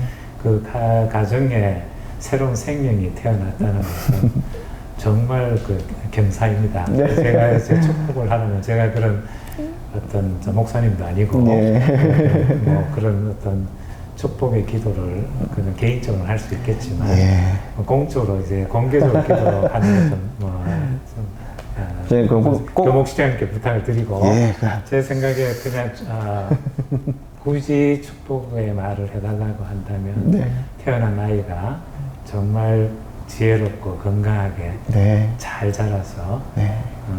그 가정에 새로운 생명이 태어났다는 것은 정말 그 경사입니다. 제가 이제 축복을 하려면 제가 그런 어떤 목사님도 아니고 뭐 그런 어떤 축복의 기도를 그냥 개인적으로 할 수 있겠지만 공적으로 이제 공개적으로 기도하는 것좀 교목시장님께 부탁을 드리고 제 생각에 그냥 굳이 축복의 말을 해달라고 한다면 태어난 아이가 정말 지혜롭고 건강하게 잘 자라서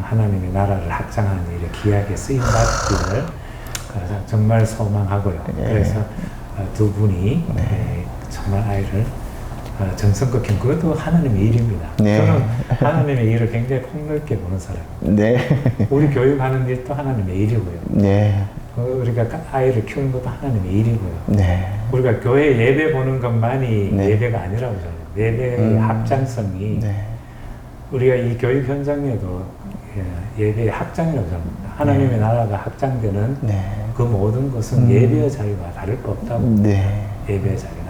하나님의 나라를 확장하는 일에 귀하게 쓰임받기를 정말 소망하고요. 그래서 두 분이 정말 아이를 정성껏 키운 그것도 하나님의 일입니다. 저는 하나님의 일을 굉장히 폭넓게 보는 사람입니다. 우리 교육하는 일도 하나님의 일이고요. 우리가 아이를 키우는 것도 하나님의 일이고요. 우리가 교회 예배 보는 것만이 예배가 아니라고 저는 예배의 확장성이 우리가 이 교육 현장에도 예배의 확장이라고 생각합니다. 하나님의 나라가 확장되는 그 모든 것은 예배의 자리와 다를 바 없다고 예배의 자리나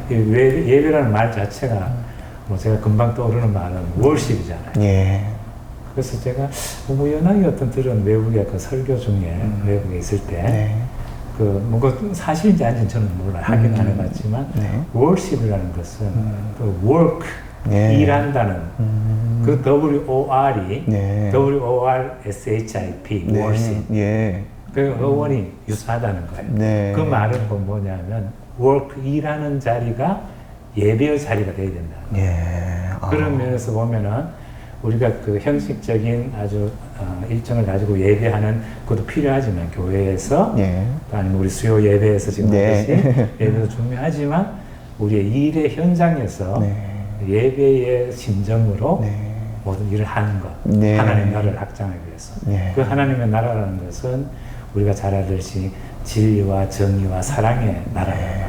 예배라는 말 자체가 뭐 제가 금방 떠오르는 말은 월십이잖아요. 그래서 제가 우연하게 들은 외국의 그 설교 중에 외국에 있을 때 뭔가 사실인지 아닌지 저는 몰라요. 확인 안 해봤지만 월십이라는 것은 또 work 일한다는 그 W-O-R이 W-O-R-S-H-I-P worship 그 어원이 유사하다는 거예요. 그 말은 뭐냐면 work 일하는 자리가 예배의 자리가 돼야 된다. 그런 면에서 보면은 우리가 그 형식적인 아주 일정을 가지고 예배하는 것도 필요하지만 교회에서 또 아니면 우리 수요 예배에서 지금 하듯이 예배도 중요하지만 우리의 일의 현장에서 예배의 심정으로 모든 일을 하는 것 하나님의 나라를 확장하기 위해서 그 하나님의 나라라는 것은 우리가 잘 알듯이 진리와 정의와 사랑의 나라예요.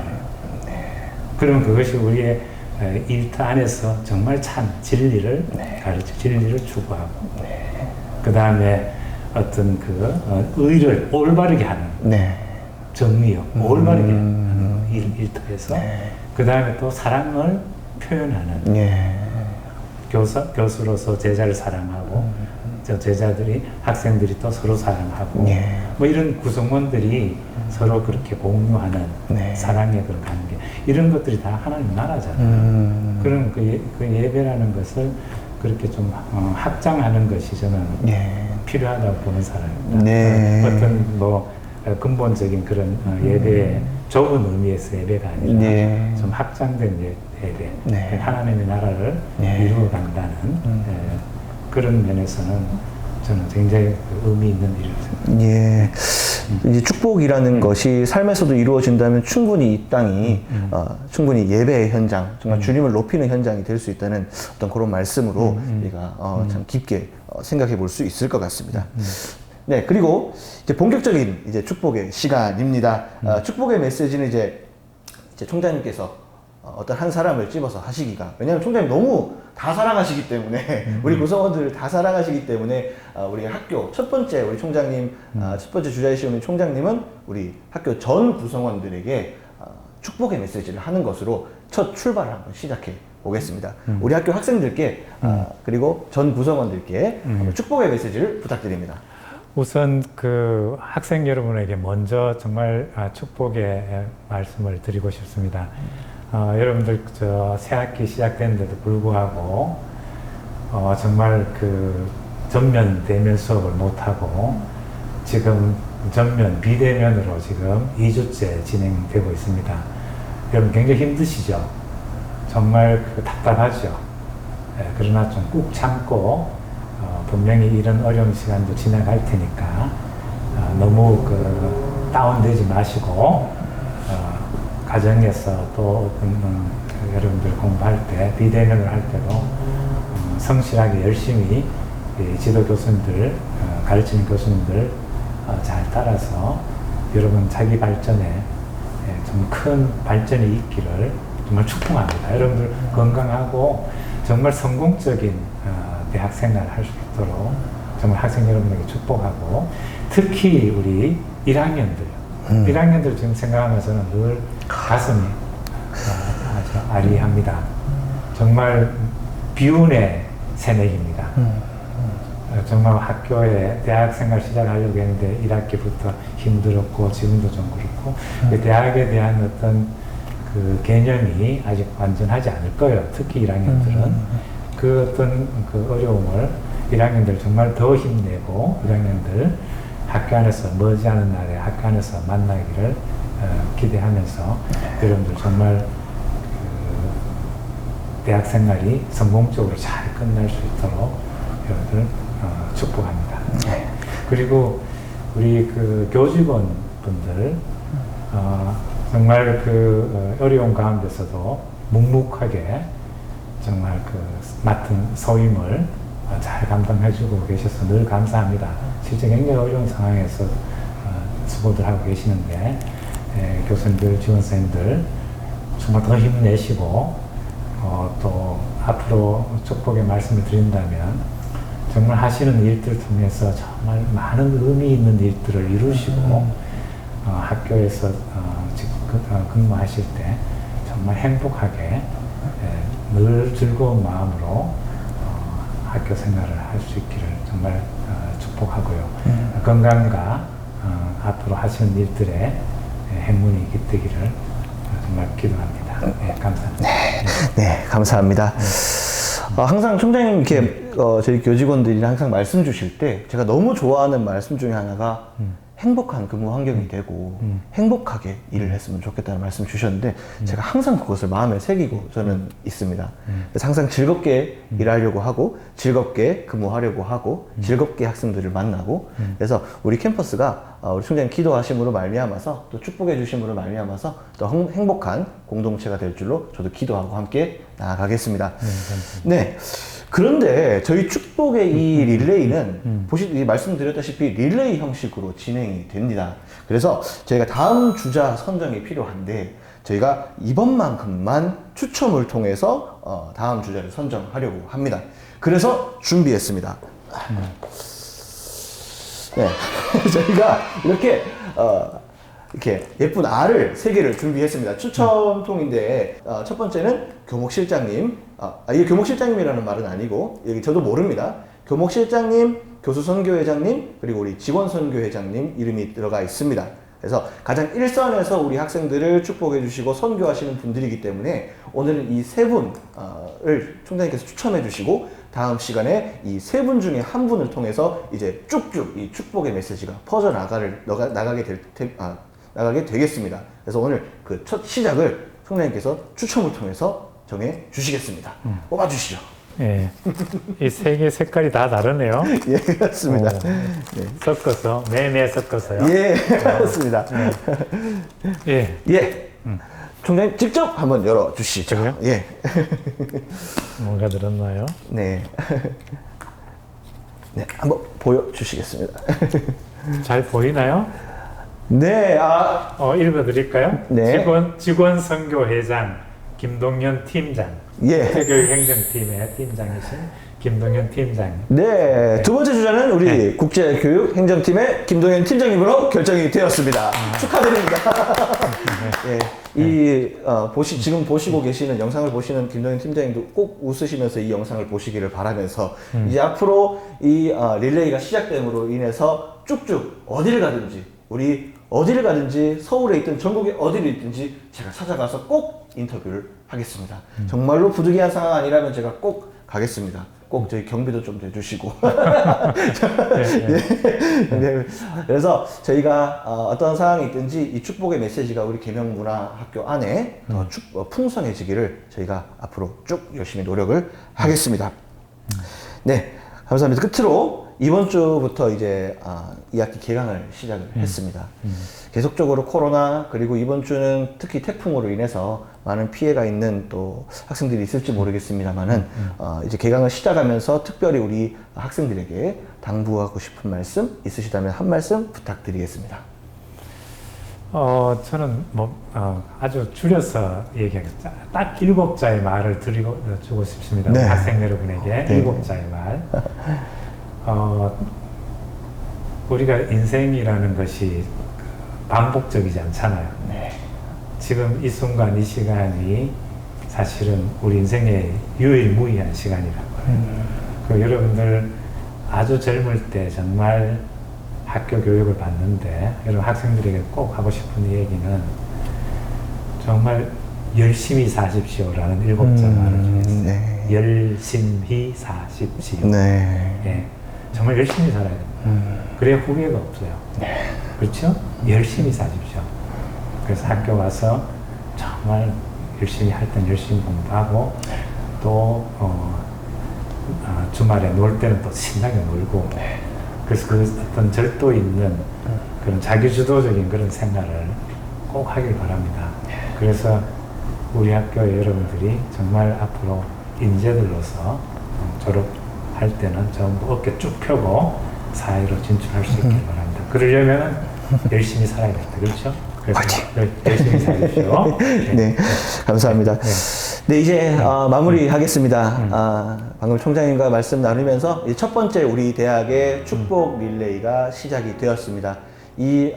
그러면 그것이 우리의 일터 안에서 정말 참 진리를 가르치고 진리를 추구하고 그 다음에 어떤 의를 올바르게 하는 정의요 올바르게 하는 일터에서 그 다음에 또 사랑을 표현하는 교수로서 제자를 사랑하고 제자들이 학생들이 또 서로 사랑하고 뭐 이런 구성원들이 서로 그렇게 공유하는 사랑의 그런 관계 이런 것들이 다 하나님 나라잖아요. 그런 그 예배라는 것을 그렇게 좀 확장하는 것이 저는 필요하다고 보는 사람입니다. 어떤 뭐 근본적인 그런 예배의 좁은 의미에서 예배가 아니라 좀 확장된 예배 하나님의 나라를 이루어간다는 그런 면에서는 저는 굉장히 의미 있는 일이라고 생각합니다. 이제 축복이라는 것이 삶에서도 이루어진다면 충분히 이 땅이 충분히 예배의 현장, 정말 주님을 높이는 현장이 될 수 있다는 어떤 그런 말씀으로 우리가 참 깊게 생각해 볼 수 있을 것 같습니다. 네, 그리고 이제 본격적인 이제 축복의 시간입니다. 축복의 메시지는 이제 총장님께서 어떤 한 사람을 집어서 하시기가, 왜냐하면 총장님 너무 다 사랑하시기 때문에 우리 구성원들을 다 사랑하시기 때문에 우리 학교 첫 번째 우리 총장님 첫 번째 주자이신 우리 총장님은 우리 학교 전 구성원들에게 축복의 메시지를 하는 것으로 첫 출발을 한번 시작해 보겠습니다. 우리 학교 학생들께 그리고 전 구성원들께 한번 축복의 메시지를 부탁드립니다. 우선 그 학생 여러분에게 먼저 정말 축복의 말씀을 드리고 싶습니다. 여러분들 새 학기 시작됐는데도 불구하고 정말 그 전면 대면 수업을 못하고 지금 전면 비대면으로 지금 2주째 진행되고 있습니다. 여러분 굉장히 힘드시죠? 정말 답답하죠? 그러나 좀 꾹 참고 분명히 이런 어려운 시간도 지나갈 테니까 너무 다운되지 마시고 가정에서 또 여러분들 공부할 때 비대면을 할 때도 성실하게 열심히 지도 교수님들 가르치는 교수님들 잘 따라서 여러분 자기 발전에 좀 큰 발전이 있기를 정말 축복합니다. 여러분들 건강하고 정말 성공적인 대학 생활을 할 수 있도록 정말 학생 여러분에게 축복하고, 특히 우리 1학년들 지금 생각하면서는 늘 가슴이 아주 아리합니다. 정말 비운의 새내기입니다. 정말 학교에 대학생활 시작하려고 했는데 1학기부터 힘들었고 지금도 좀 그렇고 대학에 대한 어떤 그 개념이 아직 완전하지 않을 거예요. 특히 1학년들은 그 어떤 그 어려움을 1학년들 정말 더 힘내고 1학년들 학교 안에서 머지않은 날에 학교 안에서 만나기를 기대하면서 여러분들 정말 그 대학 생활이 성공적으로 잘 끝날 수 있도록 여러분들 축복합니다. 그리고 우리 그 교직원 분들 정말 그 어려운 가운데서도 묵묵하게 정말 그 맡은 소임을 잘 감당해주고 계셔서 늘 감사합니다. 실제 굉장히 어려운 상황에서 수고들 하고 계시는데 교수님들, 지원생들 정말 더 힘내시고 또 앞으로 축복의 말씀을 드린다면 정말 하시는 일들 통해서 정말 많은 의미 있는 일들을 이루시고 학교에서 근무하실 때 정말 행복하게 늘 즐거운 마음으로 학교 생활을 할 수 있기를 정말 축복하고요. 건강과 앞으로 하시는 일들의 행운이 깃들기를 정말 기도합니다. 네, 감사합니다. 네, 감사합니다. 항상 총장님 이렇게 저희 교직원들이랑 항상 말씀 주실 때 제가 너무 좋아하는 말씀 중에 하나가 행복한 근무 환경이 되고 행복하게 일을 했으면 좋겠다는 말씀 주셨는데 제가 항상 그것을 마음에 새기고 저는 있습니다. 그래서 항상 즐겁게 일하려고 하고 즐겁게 근무하려고 하고 즐겁게 학생들을 만나고 그래서 우리 캠퍼스가 우리 총장님 기도하심으로 말미암아서 또 축복해 주심으로 말미암아서 또 행복한 공동체가 될 줄로 저도 기도하고 함께 나아가겠습니다. 네. 그런데 저희 축복의 이 릴레이는 말씀드렸다시피 릴레이 형식으로 진행이 됩니다. 그래서 저희가 다음 주자 선정이 필요한데 저희가 이번만큼만 추첨을 통해서 다음 주자를 선정하려고 합니다. 그래서 준비했습니다. 네. 저희가 이렇게 예쁜 알을 3개를 준비했습니다. 추첨통인데 첫 번째는 교목실장님, 이게 교목실장님이라는 말은 아니고 여기 저도 모릅니다. 교목실장님, 교수선교회장님, 그리고 우리 직원선교회장님 이름이 들어가 있습니다. 그래서 가장 일선에서 우리 학생들을 축복해 주시고 선교하시는 분들이기 때문에 오늘은 이 3분을 총장님께서 추첨해 주시고 다음 시간에 이 3분 중에 한 분을 통해서 이제 쭉쭉 이 축복의 메시지가 나가게 되겠습니다. 그래서 오늘 그 첫 시작을 총장님께서 추첨을 통해서 정해 주시겠습니다. 뽑아 주시죠. 예. 이 세 개 색깔이 다 다르네요. 예, 그렇습니다. 섞어서, 매매 섞어서요. 예, 그렇습니다. 예. 예. 총장님 직접 한번 열어주시죠. 저요? 예. 뭔가 들었나요? 네. 네, 한번 보여주시겠습니다. 잘 보이나요? 네, 읽어드릴까요? 네. 직원 선교회장 김동현 팀장, 예. 국제교육행정팀의 팀장이신 김동현 팀장. 네, 두 번째 주자는 우리 국제교육행정팀의 김동현 팀장님으로 결정이 되었습니다. 축하드립니다. 예, 지금 보시고 계시는 영상을 보시는 김동현 팀장님도 꼭 웃으시면서 이 영상을 보시기를 바라면서 이제 앞으로 이 릴레이가 시작됨으로 인해서 쭉쭉 어디를 가든지 서울에 있든 전국에 어디를 있든지 제가 찾아가서 꼭 인터뷰를 하겠습니다. 정말로 부득이한 상황 아니라면 제가 꼭 가겠습니다. 꼭 저희 경비도 좀 내주시고. 네. 그래서 저희가 어떤 상황이 있든지 이 축복의 메시지가 우리 계명문화학교 안에 더 풍성해지기를 저희가 앞으로 쭉 열심히 노력을 하겠습니다. 네, 감사합니다. 끝으로 이번 주부터 이제 2학기 개강을 시작을 했습니다. 계속적으로 코로나 그리고 이번 주는 특히 태풍으로 인해서 많은 피해가 있는 또 학생들이 있을지 모르겠습니다만은 이제 개강을 시작하면서 특별히 우리 학생들에게 당부하고 싶은 말씀 있으시다면 한 말씀 부탁드리겠습니다. 저는 아주 줄여서 얘기하겠습니다. 딱 7자의 말을 주고 싶습니다. 네. 학생 여러분에게 네. 7자의 말. 우리가 인생이라는 것이 반복적이지 않잖아요. 네. 지금 이 순간, 이 시간이 사실은 우리 인생의 유일무이한 시간이라고요. 그 여러분들 아주 젊을 때 정말 학교 교육을 받는데 여러분 학생들에게 꼭 하고 싶은 얘기는 정말 열심히 사십시오라는 7자 말을 주겠어요. 네. 열심히 사십시오. 네. 예, 정말 열심히 살아야 됩니다. 그래야 후회가 없어요. 그렇죠? 열심히 사십시오. 그래서 학교 와서 정말 열심히 할 땐 열심히 공부하고 또 주말에 놀 때는 또 신나게 놀고 그래서 그 어떤 절도 있는 그런 자기주도적인 그런 생활을 꼭 하길 바랍니다. 그래서 우리 학교의 여러분들이 정말 앞으로 인재들로서 졸업할 때는 전부 어깨 쭉 펴고 사회로 진출할 수 있길 바랍니다. 그러려면 열심히 살아야 됩니다. 그렇죠? 그래서 열심히 살십시오. 네, 감사합니다. 네, 이제 마무리하겠습니다. 방금 총장님과 말씀 나누면서 이제 첫 번째 우리 대학의 축복 릴레이가 시작이 되었습니다. 이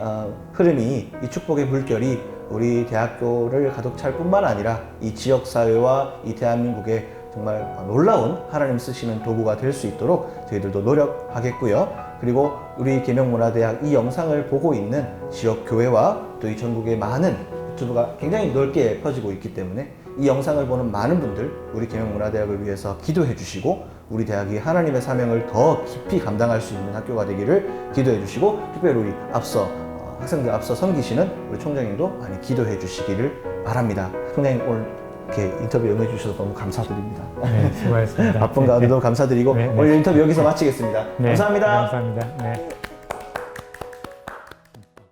흐름이, 이 축복의 물결이 우리 대학교를 가득 찰 뿐만 아니라 이 지역사회와 이 대한민국에 정말 놀라운 하나님 쓰시는 도구가 될 수 있도록 저희들도 노력하겠고요. 그리고 우리 계명문화대학 이 영상을 보고 있는 지역 교회와 또 이 전국의 많은 유튜브가 굉장히 넓게 퍼지고 있기 때문에 이 영상을 보는 많은 분들 우리 계명문화대학을 위해서 기도해 주시고 우리 대학이 하나님의 사명을 더 깊이 감당할 수 있는 학교가 되기를 기도해 주시고 특별히 우리 학생들 앞서 섬기시는 우리 총장님도 많이 기도해 주시기를 바랍니다. 총장님 오늘 이렇게 인터뷰 응해 주셔서 너무 감사드립니다. 네, 수고하셨습니다. 바쁜 가운데도 감사드리고 네, 네. 오늘 인터뷰 여기서 마치겠습니다. 네, 감사합니다. 감사합니다. 네.